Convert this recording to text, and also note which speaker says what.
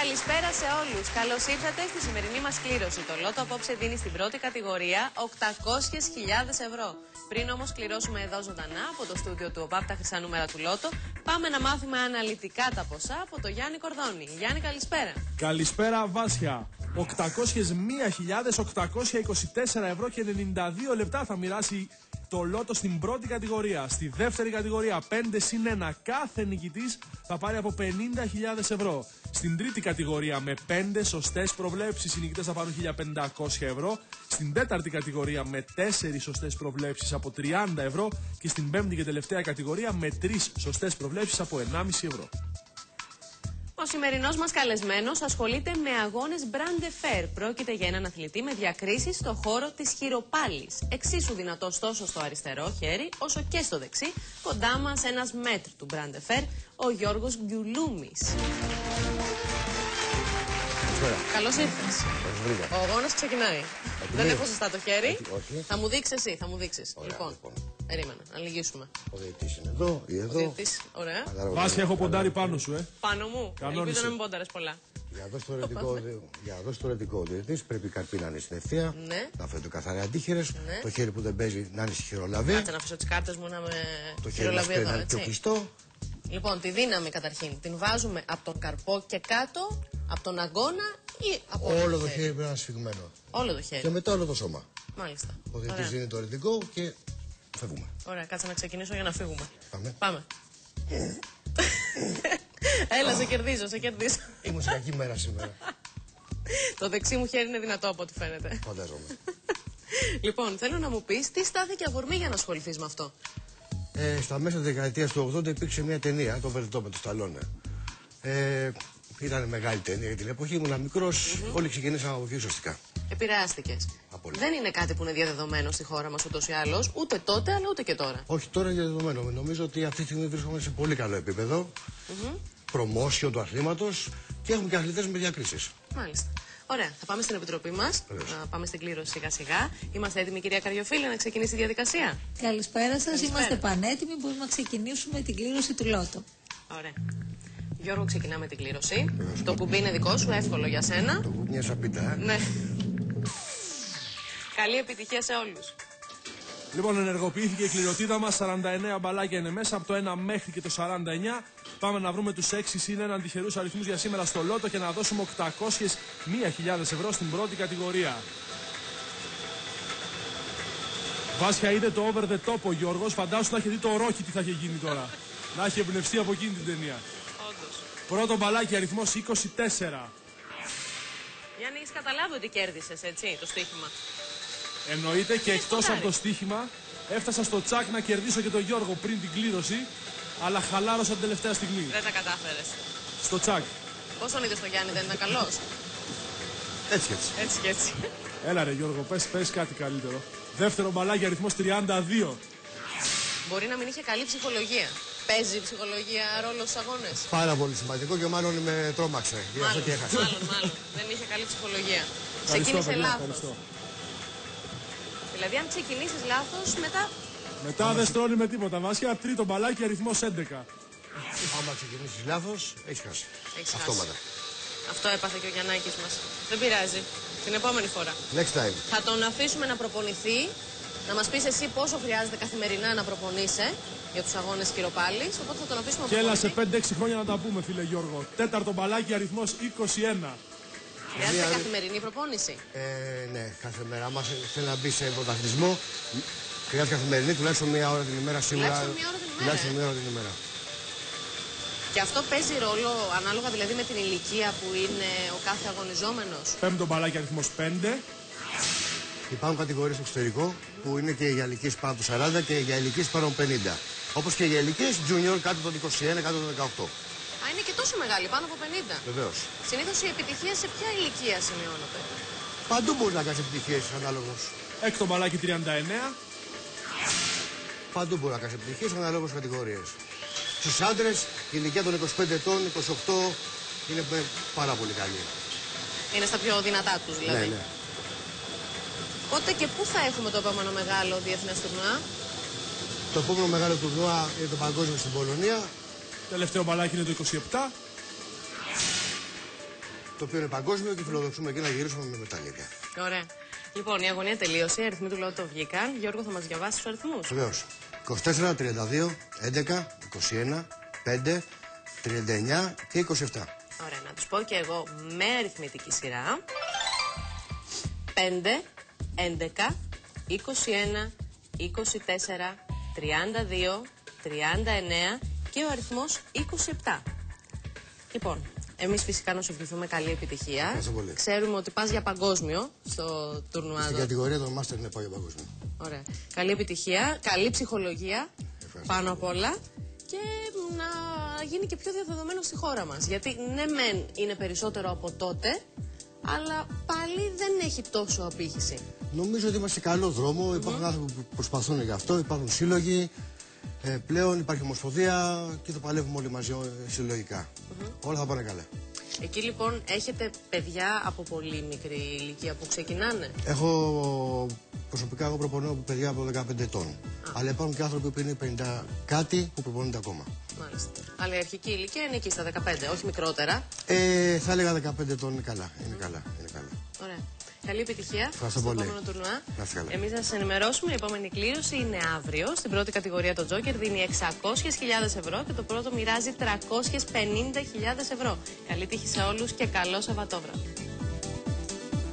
Speaker 1: Καλησπέρα σε όλους. Καλώς ήρθατε στη σημερινή μας κλήρωση. Το Λότο απόψε δίνει στην πρώτη κατηγορία 800.000 ευρώ. Πριν όμως κληρώσουμε εδώ ζωντανά από το στούντιο του ΟΠΑΠ τα χρυσά νούμερα του Λότο, πάμε να μάθουμε αναλυτικά τα ποσά από το Γιάννη Κορδόνη. Γιάννη, καλησπέρα.
Speaker 2: Καλησπέρα, Βάσια. 801.824 ευρώ και 92 λεπτά θα μοιράσει το Λότο στην πρώτη κατηγορία. Στη δεύτερη κατηγορία 5 συν 1. Κάθε νικητής θα πάρει από 50.000 ευρώ. Στην τρίτη κατηγορία με 5 σωστές προβλέψεις οι νικητές θα πάρουν 1.500 ευρώ. Στην τέταρτη κατηγορία με 4 σωστές προβλέψεις από 30 ευρώ. Και στην πέμπτη και τελευταία κατηγορία με 3 σωστές προβλέψεις από 1,5 ευρώ.
Speaker 1: Ο σημερινός μας καλεσμένος ασχολείται με αγώνες Brand Fair. Πρόκειται για έναν αθλητή με διακρίσεις στο χώρο της χειροπάλης. Εξίσου δυνατός τόσο στο αριστερό χέρι όσο και στο δεξί. Κοντά μας ένας μέτρ του Brand Fair, ο Γιώργος Γκιουλούμης. Καλώς ήρθες. Ο αγώνας ξεκινάει. Δεν έχω σωστά το χέρι. Όχι. Θα μου δείξεις εσύ, θα μου δείξεις. Λοιπόν, περίμενα, να λυγίσουμε.
Speaker 3: Ο διαιτητής είναι εδώ ή εδώ.
Speaker 1: Ο διαιτητής, ωραία.
Speaker 2: Βάσια, έχω ποντάρει πάνω σου,
Speaker 1: Πάνω μου. Ελπίζω να μην πόνταρες πολλά.
Speaker 3: Για να δώσει το ρετικό ο διαιτητής πρέπει η καρπή να είναι στην ευθεία.
Speaker 1: Ναι.
Speaker 3: Να φέρει το καθαρά αντίχειρες.
Speaker 1: Ναι.
Speaker 3: Το χέρι που δεν παίζει να είναι στη χειρολαβή.
Speaker 1: Κάτσε να αφήσω τις κάρτες μου να με
Speaker 3: Το χέρι μας
Speaker 1: χειρολαβεί
Speaker 3: πρέπει να
Speaker 1: εδώ,
Speaker 3: είναι πιο
Speaker 1: έτσι.
Speaker 3: κλειστό.
Speaker 1: Λοιπόν, τη δύναμη καταρχήν την βάζουμε από τον καρπό και κάτω, από τον αγκώνα ή από
Speaker 3: Όλο το χέρι πρέπει να είναι σφιγμένο.
Speaker 1: Όλο το χέρι.
Speaker 3: Και μετά όλο το σώμα.
Speaker 1: Μάλιστα.
Speaker 3: Ο διαιτητής
Speaker 1: Ωραία.
Speaker 3: δίνει το ρετικό και φεύγουμε.
Speaker 1: Ωραία, κάτσε να ξεκινήσω για να φύγουμε.
Speaker 3: Πάμε.
Speaker 1: Έλα, σε κερδίζω, σε κερδίζω.
Speaker 3: Ήμουν σε κακή μέρα σήμερα.
Speaker 1: Το δεξί μου χέρι είναι δυνατό από ό,τι φαίνεται.
Speaker 3: Φαντάζομαι.
Speaker 1: Λοιπόν, θέλω να μου πεις τι στάθηκε αφορμή για να ασχοληθείς με αυτό.
Speaker 3: Στα μέσα της δεκαετίας του 80 υπήρξε μια ταινία, το Βερτό με το Σταλόνε. Ήταν μεγάλη ταινία για την εποχή, ήμουν μικρός, όλοι ξεκινήσαμε από εκεί ουσιαστικά.
Speaker 1: Επηρεάστηκες.
Speaker 3: Απόλυτα.
Speaker 1: Δεν είναι κάτι που είναι διαδεδομένο στη χώρα μας ούτως ή άλλως, ούτε τότε αλλά ούτε και τώρα.
Speaker 3: Όχι, τώρα είναι διαδεδομένο. Νομίζω ότι αυτή τη στιγμή βρίσκομαι σε πολύ καλό επίπεδο. Προμόσιο του αθλήματος και έχουμε και αθλητές με διακρίσεις.
Speaker 1: Μάλιστα. Ωραία, θα πάμε στην επιτροπή μας. Να πάμε στην κλήρωση σιγά-σιγά. Είμαστε έτοιμοι, κυρία Καριοφίλη, να ξεκινήσει η διαδικασία.
Speaker 4: Καλησπέρα σας. Είμαστε πανέτοιμοι. Μπορούμε να ξεκινήσουμε την κλήρωση του Λότο.
Speaker 1: Ωραία. Γιώργο, ξεκινάμε την κλήρωση. Το κουμπί είναι δικό σου, εύκολο για σένα.
Speaker 3: Το κουμπί μια σαπίτα,
Speaker 1: Ναι. Καλή επιτυχία σε όλους.
Speaker 2: Λοιπόν, ενεργοποιήθηκε η κληροτίδα μας. 49 μπαλάκια είναι μέσα από το 1 μέχρι και το 49. Πάμε να βρούμε τους 6 συν 1 τυχερούς αριθμούς για σήμερα στο Λότο και να δώσουμε 801.000 ευρώ στην πρώτη κατηγορία. Βάσια, είδε το over the top ο Γιώργος. Φαντάσου να έχει δει το Ρόκι τι θα είχε γίνει τώρα. Να έχει εμπνευστεί από εκείνη την ταινία.
Speaker 1: Όντως.
Speaker 2: Πρώτο μπαλάκι, αριθμός 24.
Speaker 1: Γιάννη, έχεις καταλάβει ότι κέρδισες, έτσι, το στοίχημα.
Speaker 2: Εννοείται και εκτός
Speaker 1: ποντάρει.
Speaker 2: από το στοίχημα έφτασα στο τσάκ να κερδίσω και τον Γιώργο πριν την κλήρωση, αλλά χαλάρωσα την τελευταία στιγμή.
Speaker 1: Δεν τα κατάφερες.
Speaker 2: Στο τσάκ.
Speaker 1: Πώς τον είδες τον Γιάννη, δεν ήταν καλός?
Speaker 3: Έτσι και έτσι.
Speaker 1: Έτσι και έτσι.
Speaker 2: Έλα ρε Γιώργο, πες κάτι καλύτερο. Δεύτερο μπαλάκι, αριθμός 32.
Speaker 1: Μπορεί να μην είχε καλή ψυχολογία. Παίζει η ψυχολογία ρόλο στους αγώνες?
Speaker 3: Πάρα πολύ σημαντικό και μάλλον με τρόμαξε. Γι' αυτό και έχασα.
Speaker 1: Μάλλον. Δεν είχε καλή ψυχολογία.
Speaker 2: Ευχαριστώ,
Speaker 1: Ξεκίνησε
Speaker 2: παιδιά,
Speaker 1: λάθος.
Speaker 2: ευχαριστώ.
Speaker 1: Δηλαδή, αν ξεκινήσεις λάθος, μετά.
Speaker 2: Μετά δεν στρώνει με τίποτα. Βάσια, τρίτο μπαλάκι, αριθμός 11.
Speaker 3: Άμα ξεκινήσεις λάθος, έχεις χάσει.
Speaker 1: Έχεις
Speaker 3: Αυτόματα.
Speaker 1: Αυτό έπαθε και ο Γιαννάκης μας. Δεν πειράζει. Την επόμενη φορά.
Speaker 3: Next time.
Speaker 1: Θα τον αφήσουμε να προπονηθεί. Να μας πεις εσύ πόσο χρειάζεται καθημερινά να προπονείσαι για τους αγώνες χειροπάλης. Οπότε θα τον αφήσουμε να
Speaker 2: Και έλα
Speaker 1: προπονηθεί.
Speaker 2: σε 5-6 χρόνια να τα πούμε, φίλε Γιώργο. Τέταρτο μπαλάκι, αριθμός 21.
Speaker 1: Χρειάζεται καθημερινή προπόνηση.
Speaker 3: Ναι, κάθε μέρα. Άμα θέλει να μπει σε πρωταθλητισμό, χρειάζεται καθημερινή, τουλάχιστον μία ώρα την ημέρα σίγουρα.
Speaker 1: Τουλάχιστον μία ώρα την ημέρα,
Speaker 3: Τουλάχιστον μία ώρα την ημέρα.
Speaker 1: Και αυτό παίζει ρόλο ανάλογα δηλαδή με την ηλικία που είναι ο κάθε αγωνιζόμενος.
Speaker 2: Πέμπτο μπαλάκι, αριθμός 5.
Speaker 3: Υπάρχουν κατηγορίες στο εξωτερικό που είναι και για ηλικίες πάνω από 40 και για ηλικίες πάνω από 50. Όπως και για ηλικίες junior κάτω από 21, κάτω από 18.
Speaker 1: Α, είναι και τόσο μεγάλη, πάνω από 50.
Speaker 3: Βεβαίως.
Speaker 1: Συνήθως η επιτυχία σε ποια ηλικία σημειώνεται?
Speaker 3: Παντού μπορεί να κάνει επιτυχίες ανάλογος.
Speaker 2: Έκτο μπαλάκι, 39.
Speaker 3: Παντού μπορεί να κάνει επιτυχίες ανάλογος κατηγορίες. Στους άντρες η ηλικία των 25 ετών, 28 είναι πάρα πολύ καλή.
Speaker 1: Είναι στα πιο δυνατά τους δηλαδή.
Speaker 3: Ναι, ναι.
Speaker 1: Πότε και πού θα έχουμε το επόμενο μεγάλο διεθνές τουρνουά?
Speaker 3: Το επόμενο μεγάλο τουρνουά είναι το παγκόσμιο στην Πολωνία.
Speaker 2: Τελευταίο μπαλάκι είναι το 27.
Speaker 3: το οποίο είναι παγκόσμιο και φιλοδοξούμε και να γυρίσουμε με μετάλλικα.
Speaker 1: Ωραία. Λοιπόν, η αγωνία τελείωσε. Οι αριθμοί του Λότο βγήκαν. Γιώργο, θα μας διαβάσεις τους αριθμούς.
Speaker 3: Βεβαίως. 24, 32, 11, 21, 5, 39 και 27.
Speaker 1: Ωραία, να τους πω και εγώ με αριθμητική σειρά. 5, 11, 21, 24, 32, 39 και ο αριθμός 27. Λοιπόν, εμείς φυσικά να σου ευχηθούμε καλή επιτυχία.
Speaker 3: Ευχαριστώ πολύ.
Speaker 1: Ξέρουμε ότι πας για παγκόσμιο στο τουρνουάδο.
Speaker 3: Στην κατηγορία των Μάστερ είναι πάω για παγκόσμιο.
Speaker 1: Ωραία. Καλή επιτυχία, καλή ψυχολογία πάνω απ' όλα και να γίνει και πιο διαδεδομένο στη χώρα μας. Γιατί ναι μεν είναι περισσότερο από τότε, αλλά πάλι δεν έχει τόσο απήχηση.
Speaker 3: Νομίζω ότι είμαστε σε καλό δρόμο. Υπάρχουν άνθρωποι που προσπαθούν γι' αυτό, υπάρχουν σύλλογοι. Πλέον υπάρχει ομοσπονδία και το παλεύουμε όλοι μαζί συλλογικά. Όλα θα πάνε καλά.
Speaker 1: Εκεί λοιπόν έχετε παιδιά από πολύ μικρή ηλικία που ξεκινάνε.
Speaker 3: Προσωπικά εγώ προπονώ παιδιά από 15 ετών. Αλλά υπάρχουν και άνθρωποι που είναι 50 κάτι που προπονούνται ακόμα.
Speaker 1: Μάλιστα. Αλλά η αρχική ηλικία είναι εκεί στα 15, όχι μικρότερα.
Speaker 3: Θα έλεγα 15 ετών είναι καλά. Είναι καλά.
Speaker 1: Ωραία. Καλή επιτυχία στο επόμενο τουρνουά. Εμείς θα σας ενημερώσουμε. Η επόμενη κλήρωση είναι αύριο. Στην πρώτη κατηγορία το Τζόκερ δίνει 600.000 ευρώ και το πρώτο μοιράζει 350.000 ευρώ. Καλή τύχη σε όλους και καλό Σαββατόβραδο.